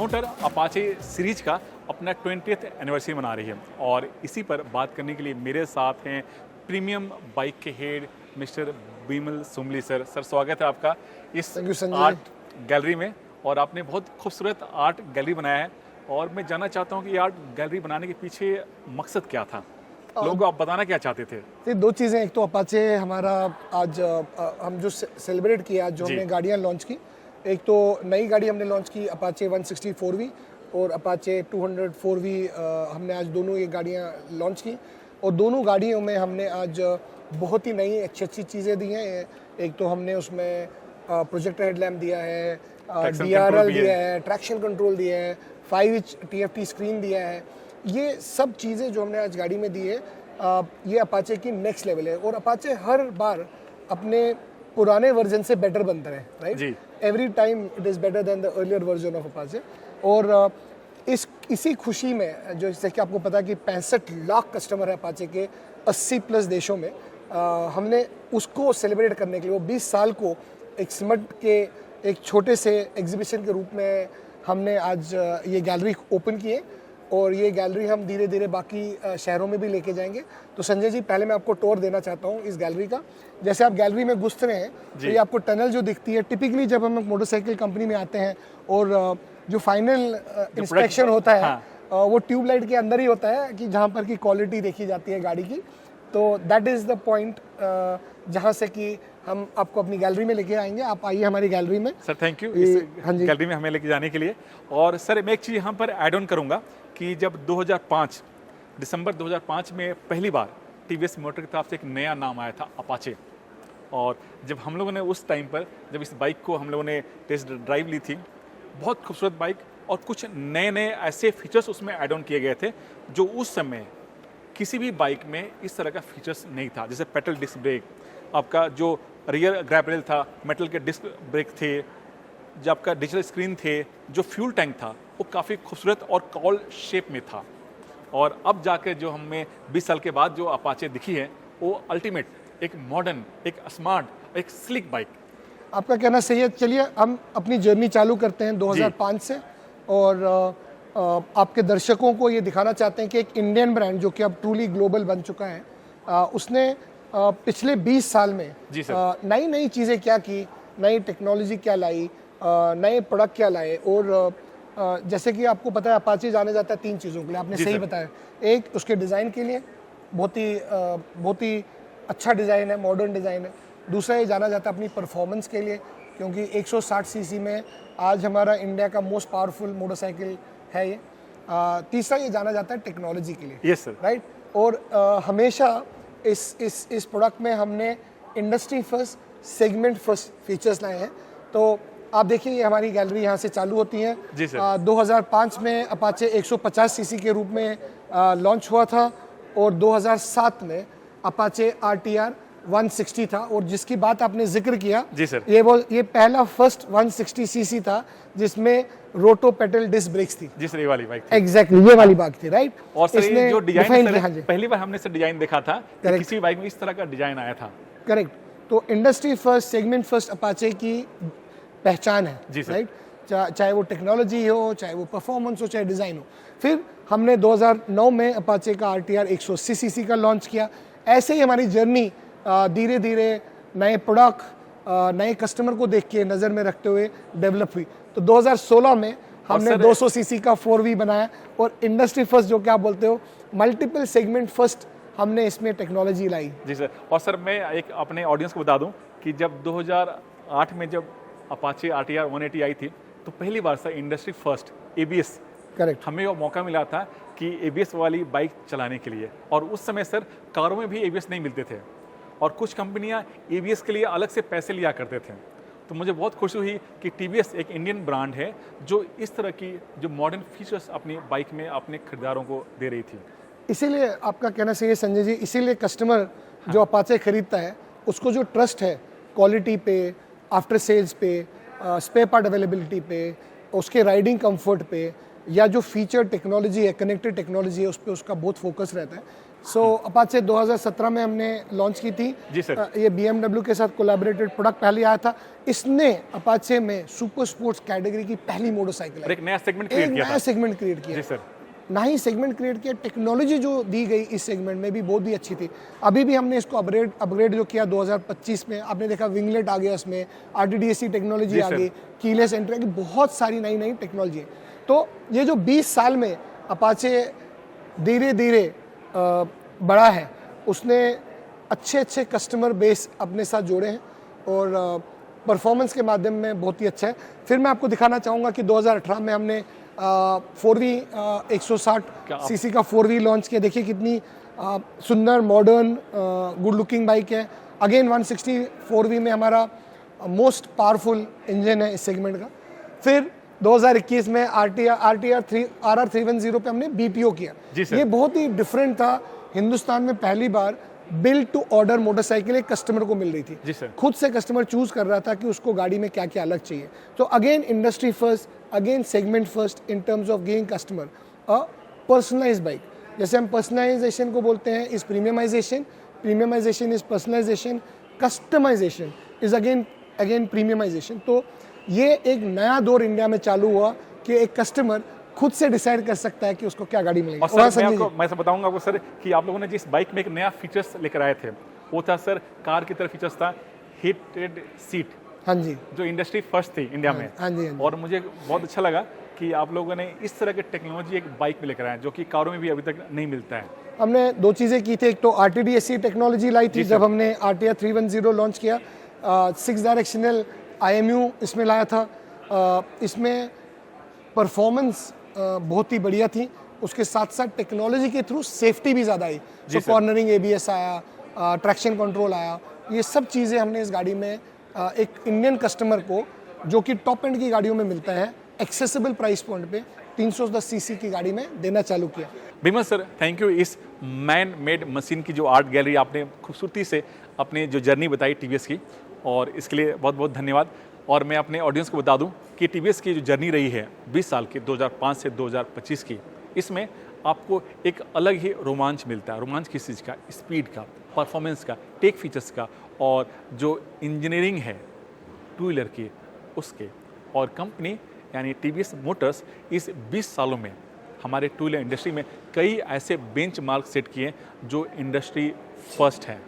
Motor Apache series का अपना 20th anniversary मना रही है और इसी पर बात करने के लिए मेरे साथ हैं प्रीमियम बाइक के head mister Bimal Sumli sir. Sir स्वागत है आपका इस आर्ट गैलरी में और आपने बहुत खूबसूरत आर्ट गैलरी बनाया है और मैं जानना चाहता हूँ कि आर्ट गैलरी बनाने के पीछे मकसद क्या था, लोगों को आप बताना क्या चाहते थे? दो चीज़ें, एक तो अपाचे हमारा आज हम जो सेलिब्रेट किया आज जो हमने गाड़ियाँ लॉन्च की, एक तो नई गाड़ी हमने लॉन्च की अपाचे 160 4V और अपाचे 200 4V हमने आज दोनों ये गाड़ियाँ लॉन्च की और दोनों गाड़ियों में हमने आज बहुत ही नई अच्छी चीज़ें दी हैं। एक तो हमने उसमें प्रोजेक्टर हेडलैम्प दिया है, DRL दिया है, ट्रैक्शन कंट्रोल दिया है, 5 इंच TFT स्क्रीन दिया है। ये सब चीज़ें जो हमने आज गाड़ी में दी है ये अपाचे की नेक्स्ट लेवल है और अपाचे हर बार अपने पुराने वर्जन से बेटर बनता है, right? Every time it is better than the earlier version of Apache. और इसी खुशी में जो जैसे कि आपको पता है कि 65 लाख कस्टमर है अपाचे के 80 प्लस देशों में, हमने उसको सेलिब्रेट करने के लिए वो 20 साल को एक सिमट के एक छोटे से एग्जीबिशन के रूप में हमने आज ये गैलरी ओपन की है और ये गैलरी हम धीरे धीरे बाकी शहरों में भी लेके जाएंगे। तो संजय जी, पहले मैं आपको टूर देना चाहता हूँ इस गैलरी का। जैसे आप गैलरी में घुस रहे हैं तो ये आपको टनल जो दिखती है, टिपिकली जब हम मोटरसाइकिल कंपनी में आते हैं और जो फाइनल इंस्पेक्शन होता है वो ट्यूबलाइट के अंदर ही होता है कि जहाँ पर की क्वालिटी देखी जाती है गाड़ी की। तो दैट इज़ द पॉइंट जहाँ से कि हम आपको अपनी गैलरी में लेके आएंगे। आप आइए हमारी गैलरी में। सर थैंक यू इस गैलरी में हमें लेके जाने के लिए। और सर मैं एक चीज़ यहाँ पर ऐड ऑन करूँगा कि जब दिसंबर 2005 में पहली बार TVS मोटर की तरफ से एक नया नाम आया था अपाचे, और जब हम लोगों ने उस टाइम पर जब इस बाइक को हम लोगों ने टेस्ट ड्राइव ली थी, बहुत खूबसूरत बाइक और कुछ नए नए ऐसे फीचर्स उसमें ऐड ऑन किए गए थे जो उस समय किसी भी बाइक में इस तरह का फीचर्स नहीं था। जैसे पेडल डिस्क ब्रेक, आपका जो रियर ग्रैब रेल था, मेटल के डिस्क ब्रेक थे, जो आपका डिजिटल स्क्रीन थे, जो फ्यूल टैंक था वो काफ़ी खूबसूरत और कॉल शेप में था। और अब जाकर जो हमें 20 साल के बाद जो अपाचे दिखी है वो अल्टीमेट, एक मॉडर्न, एक स्मार्ट, एक स्लिक बाइक। आपका कहना सही है। चलिए हम अपनी जर्नी चालू करते हैं 2005 से और आपके दर्शकों को ये दिखाना चाहते हैं कि एक इंडियन ब्रांड जो कि अब ट्रूली ग्लोबल बन चुका है, उसने पिछले 20 साल में नई नई चीज़ें क्या की, नई टेक्नोलॉजी क्या लाई, नए प्रोडक्ट क्या लाए। और जैसे कि आपको पता है अपाचे जाने जाता है 3 चीज़ों के लिए, आपने सही बताया। एक उसके डिज़ाइन के लिए, बहुत ही अच्छा डिज़ाइन है, मॉडर्न डिज़ाइन है। दूसरा ये जाना जाता है अपनी परफॉर्मेंस के लिए, क्योंकि 160 सीसी में आज हमारा इंडिया का मोस्ट पावरफुल मोटरसाइकिल है ये। तीसरा ये जाना जाता है टेक्नोलॉजी के लिए। Yes sir, right. और हमेशा इस प्रोडक्ट में हमने industry first, segment first features लाए हैं। तो आप देखिए ये हमारी गैलरी यहाँ से चालू होती है। 2005 में अपाचे 150 सीसी के रूप में लॉन्च हुआ था और 2007 में अपाचे RTR 160 था। और जिसकी बात आपने जिक्र किया, जी सर, ये पहला फर्स्ट 160 सीसी था जिसमें रोटो पेडल डिस्क ब्रेक्स थी। जी सर, ये वाली बाइक थी। एग्जैक्टली ये वाली बाइक थी, राइट। और सर ये जो डिजाइन है, पहली बार हमने सर डिजाइन देखा था कि किसी बाइक में इस तरह का डिजाइन आया था। करेक्ट। तो industry first, segment first Apache की पहचान है, राइट। चाहे वो टेक्नोलॉजी हो, चाहे वो परफॉर्मेंस हो, चाहे डिज़ाइन हो। फिर हमने 2009 में अपाचे का RTR 180 सीसी का लॉन्च किया। ऐसे ही हमारी जर्नी धीरे धीरे नए प्रोडक्ट, नए कस्टमर को देख के नज़र में रखते हुए डेवलप हुई। तो 2016 में हमने 200 सीसी का 4V बनाया और इंडस्ट्री फर्स्ट, जो कि आप बोलते हो मल्टीपल सेगमेंट फर्स्ट, हमने इसमें टेक्नोलॉजी लाई। जी सर। और सर मैं एक अपने ऑडियंस को बता दूं कि जब 2008 में जब अपाचे RTR 180 आई थी तो पहली बार sir industry first ABS, correct, हमें वो मौका मिला था कि ABS वाली बाइक चलाने के लिए। और उस समय सर कारों में भी ABS नहीं मिलते थे और कुछ कंपनियां ABS के लिए अलग से पैसे लिया करते थे। तो मुझे बहुत खुशी हुई कि TVS एक इंडियन ब्रांड है जो इस तरह की जो मॉडर्न फीचर्स अपनी बाइक में अपने खरीदारों को दे रही थी। इसीलिए आपका कहना सही है संजय जी, इसीलिए कस्टमर जो अपाचे खरीदता है उसको जो ट्रस्ट है क्वालिटी पे, आफ्टर सेल्स पे, स्पेयर पार्ट अवेलेबिलिटी पे, उसके राइडिंग कंफर्ट पे, या जो फीचर टेक्नोलॉजी है, कनेक्टेड टेक्नोलॉजी है, उस पर उसका बहुत फोकस रहता है। सो अपाचे 2017 में हमने लॉन्च की थी। जी सर। ये BMW के साथ कोलैबोरेटेड प्रोडक्ट पहले आया था। इसने अपाचे में सुपर स्पोर्ट्स कैटेगरी की पहली मोटरसाइकिल और एक नया सेगमेंट क्रिएट किया था। सेगमेंट क्रिएट किया। जी सर। ना ही सेगमेंट क्रिएट किया, टेक्नोलॉजी जो दी गई इस सेगमेंट में भी बहुत ही अच्छी थी। अभी भी हमने इसको अपग्रेड जो किया 2025 में, आपने देखा विंगलेट आ गया, इसमें RTDSC टेक्नोलॉजी आ गई, कीलेस एंट्री आ गई, बहुत सारी नई नई टेक्नोलॉजी है। तो ये जो 20 साल में अपाचे धीरे धीरे बड़ा है, उसने अच्छे कस्टमर बेस अपने साथ जोड़े हैं और परफॉर्मेंस के माध्यम में बहुत ही अच्छा है। फिर मैं आपको दिखाना चाहूँगा कि 2018 में हमने 4V 160 सीसी का 4V लॉन्च किया। देखिए कितनी सुंदर, मॉडर्न, गुड लुकिंग बाइक है। अगेन 160 4V में हमारा मोस्ट पावरफुल इंजन है इस सेगमेंट का। फिर 2021 में RR 310 पे हमने BPO किया। ये बहुत ही डिफरेंट था। हिंदुस्तान में पहली बार बिल्ड टू ऑर्डर मोटरसाइकिल एक कस्टमर को मिल रही थी। जी सर। खुद से कस्टमर चूज कर रहा था कि उसको गाड़ी में क्या क्या अलग चाहिए। तो again industry first, again segment first in terms of giving customer a personalised bike. जैसे हम पर्सनलाइजेशन को बोलते हैं इस premiumisation, premiumisation is personalisation, customisation is again premiumisation. तो ये एक नया दौर इंडिया में चालू हुआ कि एक कस्टमर खुद से डिसाइड कर सकता है कि उसको क्या गाड़ी मिलेगी। और सर मैं बताऊंगा आपको सर कि आप लोगों ने जिस बाइक में एक नया फीचर्स लेकर आए थे, वो था सर कार की तरह फीचर्स था हीटेड सीट। हाँ जी। जो इंडस्ट्री फर्स्ट थी इंडिया में। हाँ जी। और मुझे बहुत अच्छा लगा कि आप लोगों ने इस तरह की टेक्नोलॉजी एक बाइक में लेकर आए, जो कि कारों में भी अभी तक नहीं मिलता है। हमने दो चीज़ें की थी। एक तो RTDSC टेक्नोलॉजी लाई थी जब हमने RTR 310 लॉन्च किया। 6 डायरेक्शनल IMU इसमें लाया था। इसमें परफॉर्मेंस बहुत ही बढ़िया थी। उसके साथ साथ टेक्नोलॉजी के थ्रू सेफ्टी भी ज़्यादा आई। तो कॉर्नरिंग ABS आया, ट्रैक्शन कंट्रोल आया। ये सब चीज़ें हमने इस गाड़ी में एक इंडियन कस्टमर को, जो कि टॉप एंड की गाड़ियों में मिलता है, एक्सेसिबल प्राइस पॉइंट पे 310 सीसी की गाड़ी में देना चालू किया। Bhima sir, thank you. इस मैन मेड मशीन की जो आर्ट गैलरी आपने खूबसूरती से अपनी जो जर्नी बताई TVS की, और इसके लिए बहुत बहुत धन्यवाद। और मैं अपने ऑडियंस को बता दूं कि TVS की जो जर्नी रही है 20 साल की, 2005 से 2025 की, इसमें आपको एक अलग ही रोमांच मिलता है। रोमांच किस चीज़ का? स्पीड का, परफॉर्मेंस का, टेक फीचर्स का, और जो इंजीनियरिंग है टू व्हीलर की उसके। और कंपनी यानी TVS मोटर्स इस 20 सालों में हमारे टू व्हीलर इंडस्ट्री में कई ऐसे बेंचमार्क सेट किए जो इंडस्ट्री फर्स्ट है।